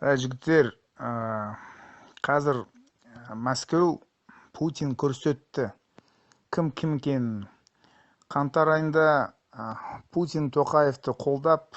Жігіттер, қазір Мәскеу Путин көрсетті кім екенін. Қаңтар айында Путин Тоқаевты қолдап,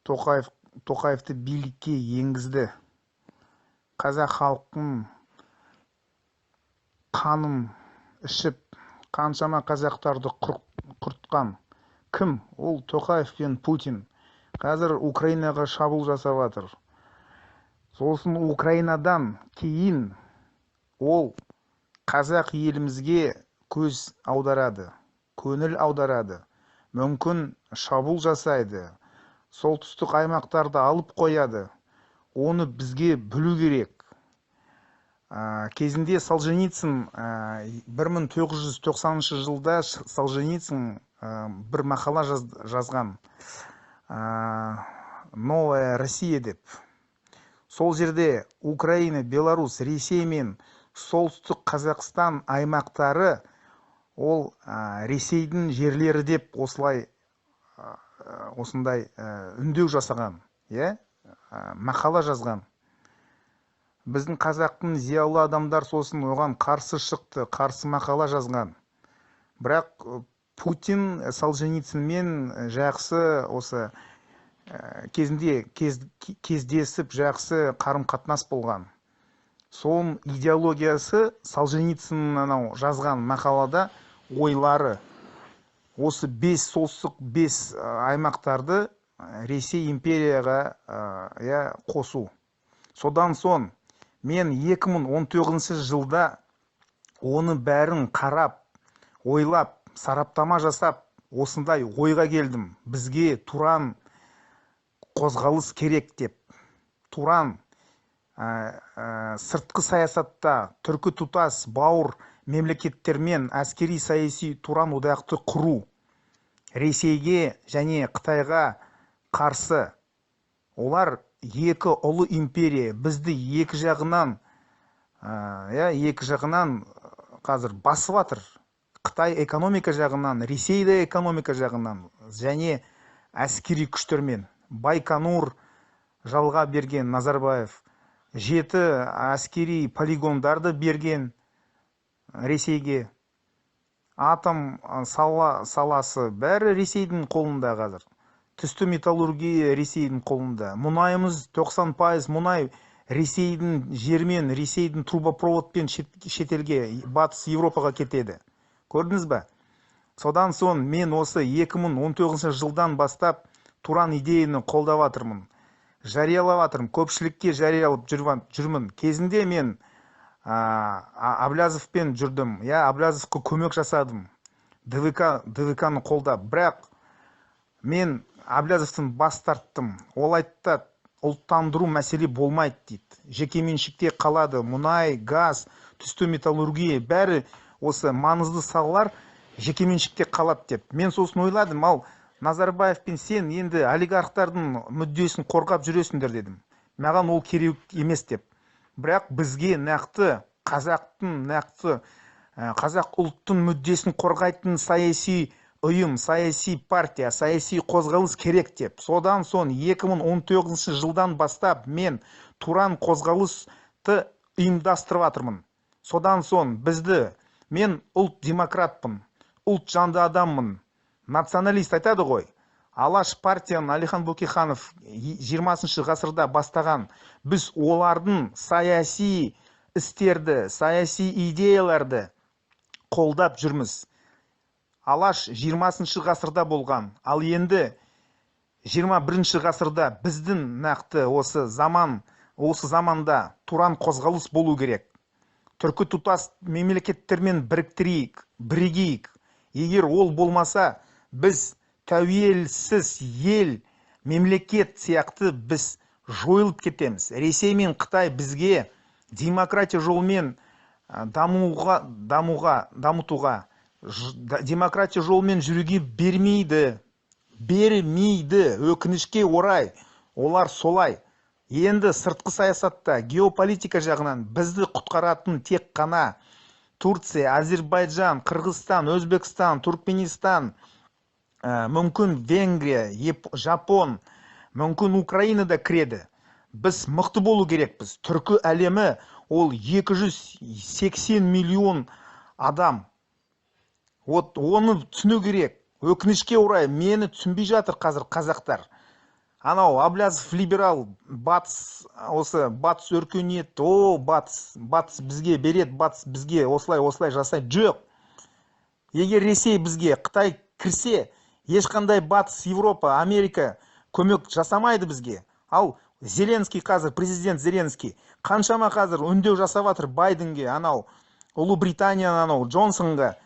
Тоқаевты билікке енгізді. Қазақ халқын қанын ішіп, қаншама қазақтарды құртқан кім? Ол Тоқаев пен Путин. Қазір Украинаға шабуыл жасап жатыр. Сосын Украинадан кейін ол қазақ елімізге көз аударады, көңіл аударады. Мүмкін шабуыл жасайды, солтүстік аймақтарды алып қояды. Оны бізге білу керек. Кезінде Солженицын 1990 жылда Солженицын бір мақала жазған. Новая Россия деп. Сол жерде Украина, Беларусь, Ресей мен солтүстік Қазақстан аймақтары ол Ресейдің жерлері деп осындай үндеу жасаған, мақала жазған. Біздің қазақтың зиялы адамдар сосын оған қарсы шықты, қарсы мақала жазған. Бірақ Путин Солженицынмен жақсы осы кезінде кездесіп жақсы қарым-қатынас болған. Соның идеологиясы Солженицын жазған мақалада ойлары осы солтүстік 5 аймақтарды Ресей империяға қосу. Содан соң мен 2019 жылда оны бәрін қарап, ойлап, сараптама жасап, осындай ойға келдім. Бізге Туран қозғалыс керек деп. Туран сыртқы саясатта түркі тұтас бауыр мемлекеттермен әскери саяси Туран одақты құру. Ресейге және Қытайға қарсы. Олар екі ұлы империя. Бізді екі жағынан қазір басып жатыр. Қытай экономика жағынан, Ресейде экономика жағынан және әскери күштермен. Байконур жалға берген Назарбаев, 7 әскери полигондарды берген Ресейге. Атом саласы бәрі Ресейдің қолында қазір. Түсті металлургия Ресейдің қолында. Мұнайымыз 90% мұнай Ресейдің жермен, Ресейдің трубопроводпен шетелге, батыс Европаға кетеді. Көрдіңіз бе? Содан соң мен осы 2019 жылдан бастап Туран идеяны қолдап жатырмын. Жариялап жатырмын, көпшілікке жариялап жүрмін. Кезінде мен Әблязовпен жүрдім. Әблязовқа көмек жасадым. ДВК-ны қолдап. Бірақ мен Әблязовтан бас тарттым. Ол айтты, ұлттандыру мәселе болмайды дейді. Жекеменшікте қалады. Мұнай, газ, түсті металлургия бәрі осы маңызды салалар жекеменшікте қалады деп. Мен сосын ойладым, ал Назарбаев пен сен енді олигархтардың мүддесін қорғап жүресіңдер дедім. Маған ол керек емес деп. Бірақ бізге нақты қазақ ұлттың мүддесін қорғайтын саяси ұйым, саяси партия, саяси қозғалыс керек деп. Содан соң 2019 жылдан бастап мен Туран қозғалысты ұйымдастырып жатырмын. Содан соң мен ұлт демократпын, ұлт жанды адаммын. Националист айтады ғой. Алаш партияны Әлихан Бөкейханов 20 ғасырда бастаған. Біз олардың саяси істерді, саяси идеяларды қолдап жүрміз. Алаш 20 ғасырда болған. Ал енді 21 ғасырда біздің нақты осы заманда Туран қозғалыс болу керек. Түркі тұтас мемлекеттермен бірігейік. Егер ол болмаса, біз тәуелсіз ел, мемлекет сияқты біз жойылып кетеміз. Ресей мен Қытай бізге демократия жолмен дамытуға, демократия жолмен жүруге бермейді. Өкінішке орай. Олар солай. Енді сыртқы саясатта, геополитика жағынан бізді құтқаратын тек қана Турция, Азербайджан, Қырғызстан, Өзбекстан, Туркменистан, мүмкін Венгрия, Жапон, мүмкін Украинада кіреді. біз мықты болу керекпіз. Түркі әлемі ол 280 миллион адам. Оны түсіну керек. Өкінішке орай мені түсінбей жатыр қазір қазақтар. Анау Аблязов либерал, батыс өркениет, батыс бізге береді, батыс бізге осылай жасайды. Жоқ. Егер Ресей бізге, Қытай кірсе, ешқандай батыс, Европа, Америка көмек жасамайды бізге. Ал Зеленский қазір, президент Зеленский, қаншама қазір үндеу жасап жатыр Байденге, анау Ұлыбританияның анау Джонсонға,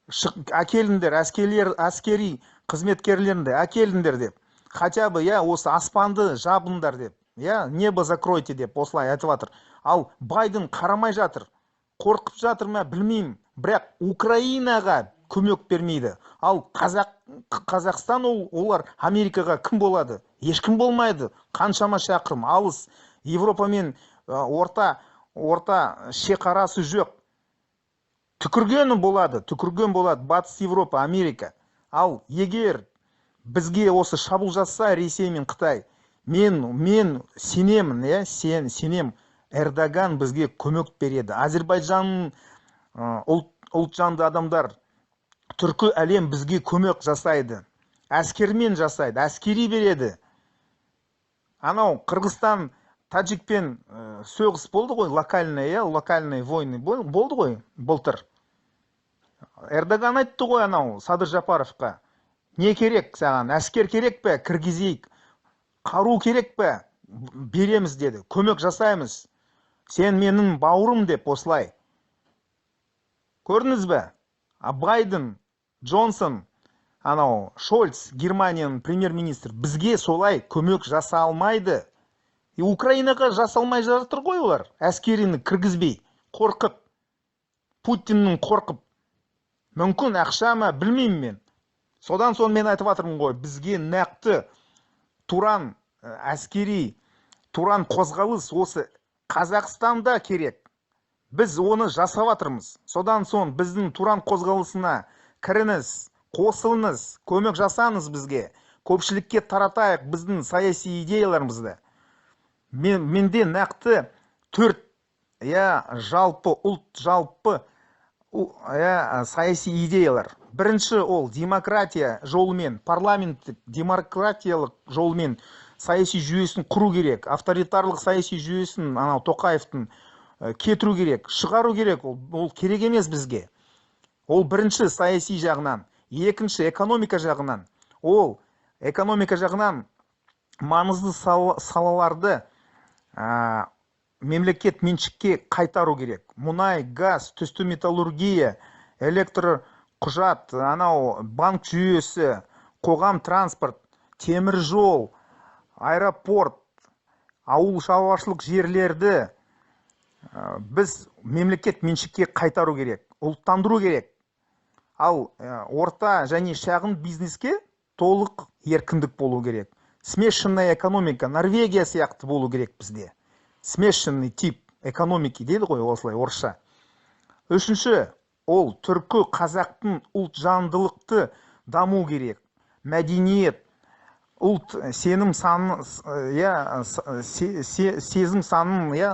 әкеліңдер, әскери қызметкерлеріңді әкеліңдер деп. Хотя бы, осы аспанды жабыңдар деп. Небо закройте деп, осылай айтып жатыр. Ал Байден қарамай жатыр. Қорқып жатыр ма, білмеймін. Бірақ Украинаға көмек бермейді. Ал Қазақстан олар Америкаға кім болады? Ешкім болмайды. Қаншама шақырым алыс. Европамен орта шекарасы жоқ. Түкірген болады. Батыс Европа, Америка. Ал егер бізге осы шабуыл жасса Ресей мен Қытай, мен сенемін, сенем, Эрдоган бізге көмек береді. Әзербайжанның ұлтжанды адамдар, түркі әлем бізге көмек жасайды. Әскермен жасайды, әскери береді. Анау Қырғызстан Таджикпен соғыс болды ғой, локальный войны болды ғой, былтыр. Эрдоган айтты ғой анау Садыр Жапаровқа, не керек саған, әскер керек пе, кіргізейік, қару керек пе, береміз деді, көмек жасаймыз, сен менің бауырым деп осылай. Көрдіңіз бе? Байден, Джонсон, анау Шольц, Германияның премьер-министр, бізге солай көмек жаса алмайды. Украинаға жасалмай жатыр ғой олар, әскеріні кіргізбей, қорқып, Путиннің қорқып. Мүмкін ақша ма, білмеймін мен. Содан соң мен айтып жатырмын ғой, бізге нақты туран әскери, туран қозғалыс осы Қазақстанда керек. Біз оны жасап жатырмыз. Содан соң біздің туран қозғалысына кіріңіз, қосылыңыз, көмек жасаңыз бізге. Көпшілікке таратайық біздің саяси идеяларымызды. Менде нақты 4 жалпы саяси идеялар. Бірінші ол демократия жолымен, парламенттік демократиялық жолымен саяси жүйесін құру керек. Авторитарлық саяси жүйесін анау Тоқаевтың кетіру керек, шығару керек. Ол керек емес бізге. Ол бірінші саяси жағынан. Екінші экономика жағынан. Ол экономика жағынан маңызды салаларды мемлекет меншікке қайтару керек. Мұнай, газ, түсті металлургия, электр құжат, анау банк жүйесі, қоғам транспорт, темір жол, аэропорт, ауыл шаруашылық жерлерді біз мемлекет меншікке қайтару керек, ұлттандыру керек. Ал орта және шағын бизнеске толық еркіндік болу керек. Смешанная экономика, Норвегия сияқты болу керек бізде. Смешанный тип экономики дейді ғой осылай орысша. Үшінші, ол түркі қазақтың ұлтжандылықты даму керек. Мәдениет, ұлт сезім санын,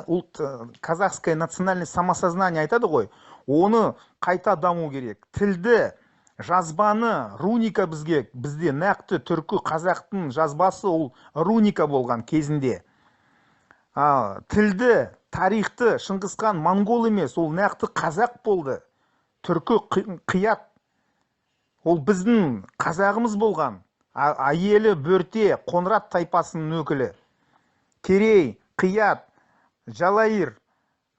ұлт казахское национальное самосознание айтады ғой. Оны қайта даму керек. Тілді, жазбаны, руника бізде нақты түркі қазақтың жазбасы ол руника болған кезінде. Тілді, тарихты, Шыңғысхан монгол емес, ол нақты қазақ болды. Түркі қият, ол біздің қазағымыз болған. Айелі бөрте, Қоңырат тайпасының өкілі. Керей, қият, Жалайыр,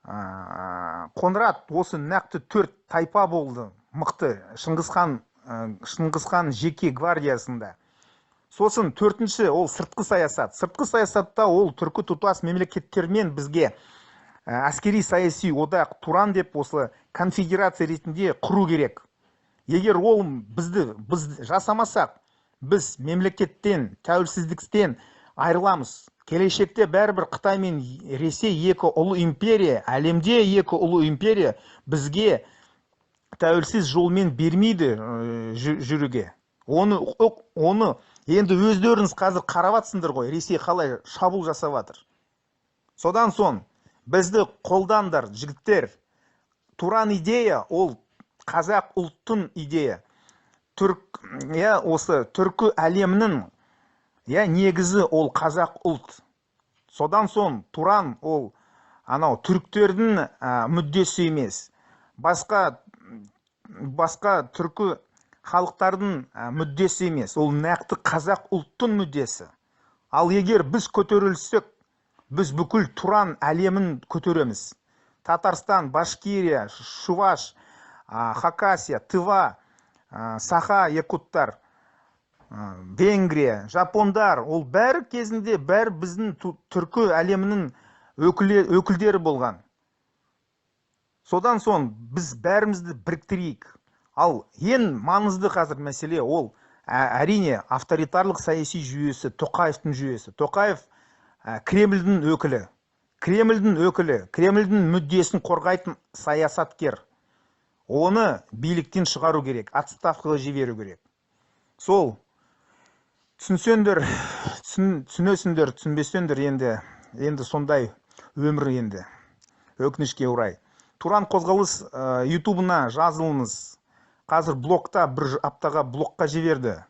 Қоңырат, осы нақты 4 тайпа болды. Мықты Шыңғысхан жеке гвардиясында. Сосын 4-ші ол сыртқы саясат. Сыртқы саясатта ол түркі тұтас мемлекеттермен бізге әскери саяси одақ туран деп осы конфедерация ретінде құру керек. Егер ол біз жасамасақ, біз мемлекеттен, тәуелсіздіктен айырыламыз. Келешекте бәрібір Қытай мен Ресей екі ұлы империя, әлемде екі ұлы империя бізге тәуелсіз жолмен бермейді жүруге. Оны енді өздеріңіз қазір қарап жатсыңдар ғой, Ресей қалай шабуыл жасап жатыр. Содан соң бізді қолдандар жігіттер. Туран идея ол қазақ ұлттың идея. Осы түркі әлемінің негізі ол қазақ ұлт. Содан соң Туран ол түріктердің мүддесі емес. Басқа түркі халықтардың мүддесі емес. Ол нақты қазақ ұлттың мүддесі. Ал егер біз көтерілсек, біз бүкіл Туран әлемін көтереміз. Татарстан, Башкирия, Шуваш, Хакасия, Тыва, Саха, якуттар, Венгрия, жапондар, ол бәрі кезінде бәрі біздің түркі әлемінің өкілдері болған. Содан соң біз бәрімізді біріктірейік. Ал ең маңызды қазір мәселе ол әрине авторитарлық саяси жүйесі, Тоқаевтың жүйесі. Тоқаев Кремльдің өкілі. Кремльдің мүддесін қорғайтын саясаткер. Оны биліктен шығару керек, отставкаға жіберу керек. Сол түсінсеңдер, түсінесіңдер, түсінбесеңдер, енді сондай өмір енді. Өкінішке орай. Туран қозғалыс ютубына жазылыңыз. Қазір блогта бір аптаға блогқа жіберді.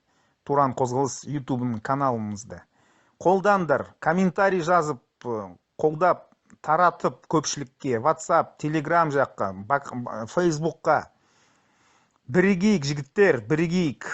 Туран қозғалыс ютубының каналымызды. Қолдандар, комментарий жазып, қолдап, таратып көпшілікке, WhatsApp, Telegram жаққа, Facebookқа. Бірігейік жігіттер, бірігейік.